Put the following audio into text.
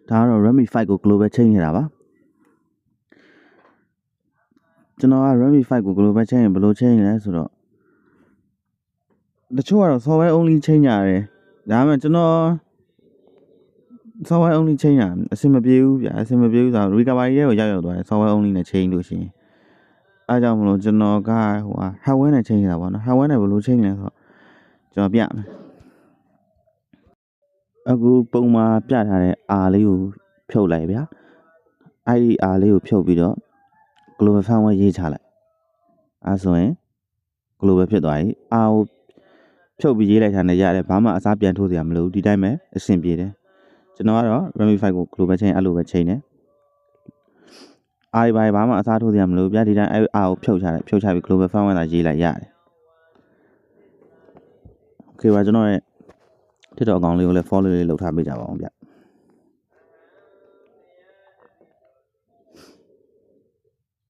ဒါကတော့ Redmi 5ကို global ချိန်နေတာပါကျွန်တော်က Redmi 5ကို global ချိန်ရင်ဘယ်လိုချိန်လဲဆိုတော့တချို့ကတော့ software only ချိန်ကြတယ်ဒါပေမဲ့ကျွန်တော် software only ချိန်တာအဆင်မပြေဘူးဗျာအဆင်မပြေဘူးဆိုတော့ recovery တွေကိုရောက်သွားတယ် software only နဲ့ချိန်လို့ရှိရင်အားကြောင့်မလို့ကျွန်တော်ကhardware နဲ့ချိန်နေတာပေါ့နော် hardware နဲ့ဘယ်လိုချိန်လဲဆိုတော့ကျွန်တော်ပြမယ်အခုပုံမှာပြထားတဲ့ R လေးကိုဖြုတ်လိုက်ဗျာအဲ့ဒီ R လေးကိုဖြုတ်ပြီးတော့ global firmware ရေးချလိုက်အဲဆိုရင် global ဖြစ်သွားပြီ R ကိုဖြုတ်ပြီးရေးလိုက်တာနဲ့ရတယ်ဘာမှအစားပြန်ထိုးစရာမလိုဘူးဒီတိုင်းပဲအဆင်ပြေတယ်ကျွန်တော်ကတော့ Redmi 5ကို global ချိန်အဲ့လိုပဲချိန်တယ် R ဘာမှအစားထိုးစရာမလိုဘူးဗျာဒီတိုင်းအဲ့ R ကိုဖြုတ်ချလိုက်ဖြုတ်ချပြီး global firmware သာရေးလိုက်ရတယ် Okay ပါကျွန်တော်ရဲ့TikTok အကောင့်လေးကိုလည်း follow လေးလုပ်ထားပေးကြပါအောင်ဗျ